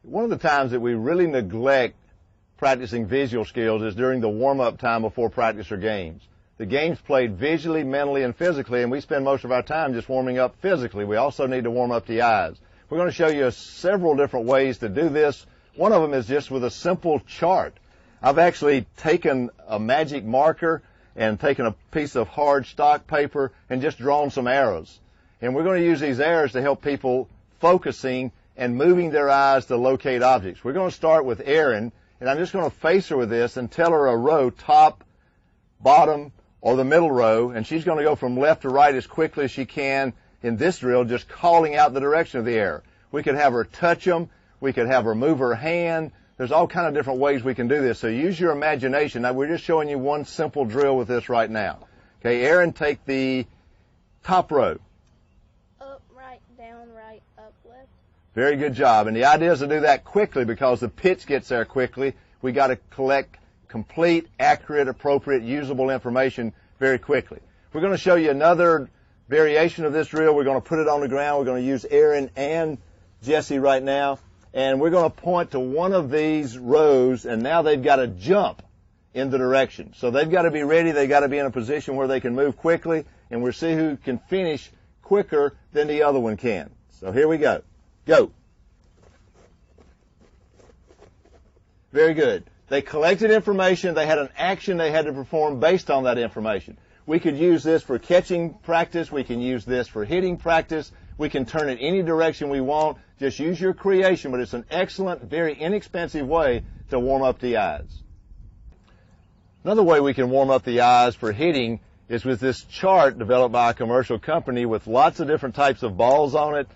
One of the times that we really neglect practicing visual skills is during the warm-up time before practice or games. The game's played visually, mentally, and physically, and we spend most of our time just warming up physically. We also need to warm up the eyes. We're going to show you several different ways to do this. One of them is just with a simple chart. I've actually taken a magic marker and taken a piece of hard stock paper and just drawn some arrows. And we're going to use these arrows to help people focusing and moving their eyes to locate objects. We're going to start with Erin, and I'm just going to face her with this and tell her a row, top, bottom, or the middle row, and she's going to go from left to right as quickly as she can in this drill, just calling out the direction of the arrow. We could have her touch them. We could have her move her hand. There's all kind of different ways we can do this, so use your imagination. Now, we're just showing you one simple drill with this right now. Okay, Erin, take the top row. Up, right, down, right, up, left. Very good job. And the idea is to do that quickly because the pitch gets there quickly. We got to collect complete, accurate, appropriate, usable information very quickly. We're going to show you another variation of this drill. We're going to put it on the ground. We're going to use Erin and Jesse right now. And we're going to point to one of these rows, and now they've got to jump in the direction. So they've got to be ready. They've got to be in a position where they can move quickly, and we'll see who can finish quicker than the other one can. So here we go. Go. Very good. They collected information. They had an action they had to perform based on that information. We could use this for catching practice. We can use this for hitting practice. We can turn it any direction we want. Just use your creation, but it's an excellent, very inexpensive way to warm up the eyes. Another way we can warm up the eyes for hitting is with this chart developed by a commercial company with lots of different types of balls on it.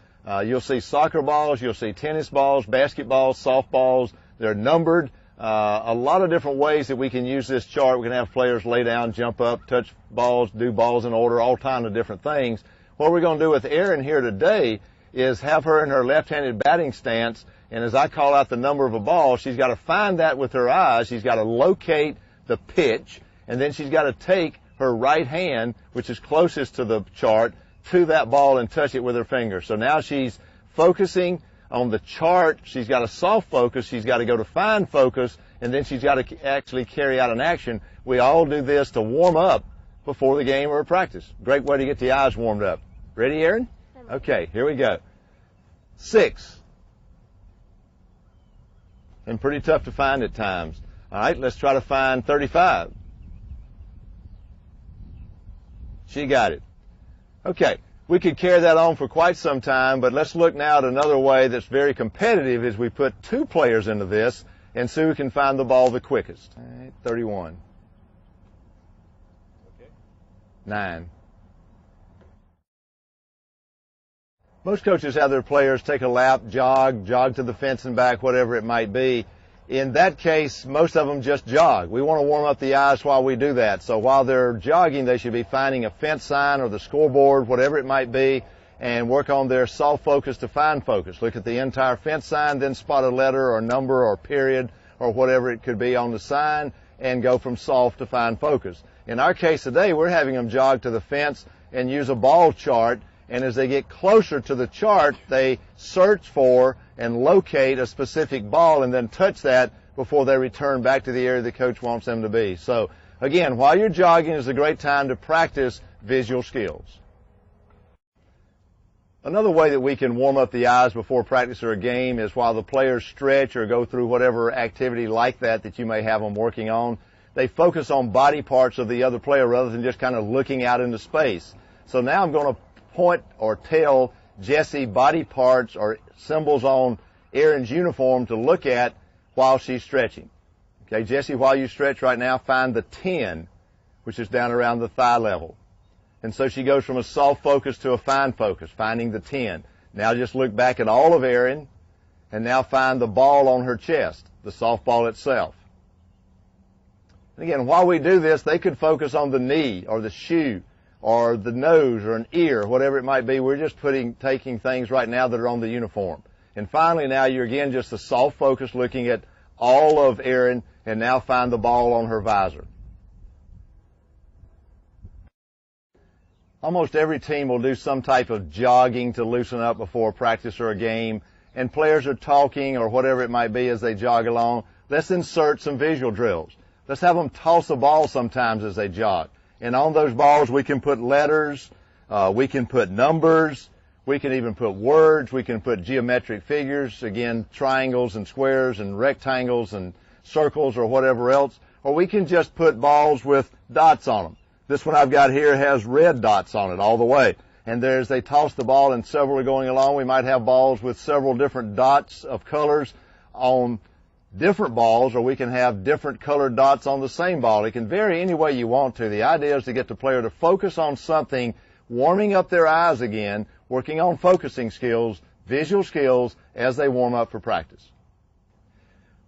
You'll see soccer balls, you'll see tennis balls, basketballs, softballs. They're numbered. A lot of different ways that we can use this chart. We can have players lay down, jump up, touch balls, do balls in order, all kinds of different things. What we're going to do with Erin here today is have her in her left-handed batting stance, and as I call out the number of a ball, she's got to find that with her eyes. She's got to locate the pitch, and then she's got to take her right hand, which is closest to the chart, to that ball and touch it with her finger. So now she's focusing on the chart. She's got a soft focus. She's got to go to fine focus, and then she's got to actually carry out an action. We all do this to warm up before the game or practice. Great way to get the eyes warmed up. Ready, Erin? Okay, here we go. 6. And pretty tough to find at times. All right, let's try to find 35. She got it. Okay, we could carry that on for quite some time, but let's look now at another way that's very competitive as we put 2 players into this and see who can find the ball the quickest. All right, 31. Okay. 9. Most coaches have their players take a lap, jog to the fence and back, whatever it might be. In that case, most of them just jog. We want to warm up the eyes while we do that. So while they're jogging, they should be finding a fence sign or the scoreboard, whatever it might be, and work on their soft focus to fine focus. Look at the entire fence sign, then spot a letter or number or period or whatever it could be on the sign, and go from soft to fine focus. In our case today, we're having them jog to the fence and use a ball chart. And as they get closer to the chart, they search for and locate a specific ball and then touch that before they return back to the area the coach wants them to be. So, again, while you're jogging is a great time to practice visual skills. Another way that we can warm up the eyes before practice or a game is while the players stretch or go through whatever activity like that you may have them working on, they focus on body parts of the other player rather than just kind of looking out into space. So now I'm going to point or tell Jesse body parts or symbols on Erin's uniform to look at while she's stretching. Okay, Jesse, while you stretch right now, find the 10, which is down around the thigh level. And so she goes from a soft focus to a fine focus, finding the 10. Now just look back at all of Erin, and now find the ball on her chest, the softball itself. And again, while we do this, they could focus on the knee or the shoe or the nose or an ear, whatever it might be. We're just taking things right now that are on the uniform. And finally now you're again just a soft focus looking at all of Erin, and now find the ball on her visor. Almost every team will do some type of jogging to loosen up before practice or a game. and players are talking or whatever it might be as they jog along, let's insert some visual drills. Let's have them toss a ball sometimes as they jog. And on those balls, we can put letters, we can put numbers, we can even put words, we can put geometric figures, again, triangles and squares and rectangles and circles or whatever else. Or we can just put balls with dots on them. This one I've got here has red dots on it all the way. And there's, they toss the ball and several are going along. We might have balls with several different dots of colors on different balls, or we can have different colored dots on the same ball. It can vary any way you want to. The idea is to get the player to focus on something, warming up their eyes again, working on focusing skills, visual skills, as they warm up for practice.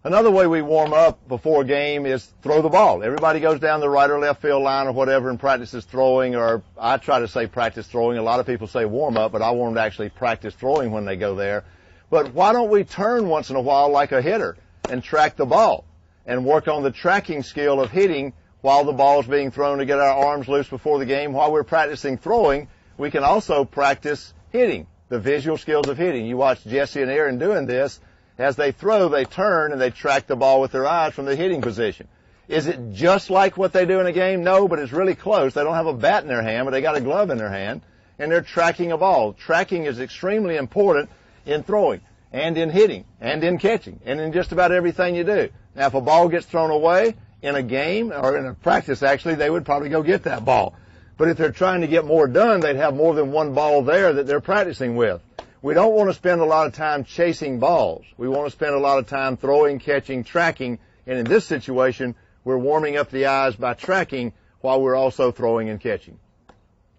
Another way we warm up before a game is throw the ball. Everybody goes down the right or left field line or whatever and practices throwing, or I try to say practice throwing. A lot of people say warm up, but I want them to actually practice throwing when they go there. But why don't we turn once in a while like a hitter and track the ball and work on the tracking skill of hitting while the ball is being thrown to get our arms loose before the game? While we're practicing throwing, we can also practice hitting, the visual skills of hitting. You watch Jesse and Aaron doing this. As they throw, they turn and they track the ball with their eyes from the hitting position. Is it just like what they do in a game? No, but it's really close. They don't have a bat in their hand, but they got a glove in their hand, and they're tracking a ball. Tracking is extremely important in throwing and in hitting and in catching and in just about everything you do. Now, if a ball gets thrown away in a game or in a practice, actually, they would probably go get that ball. But if they're trying to get more done, they'd have more than one ball there that they're practicing with. We don't want to spend a lot of time chasing balls. We want to spend a lot of time throwing, catching, tracking, and in this situation, we're warming up the eyes by tracking while we're also throwing and catching.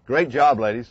Great job, ladies.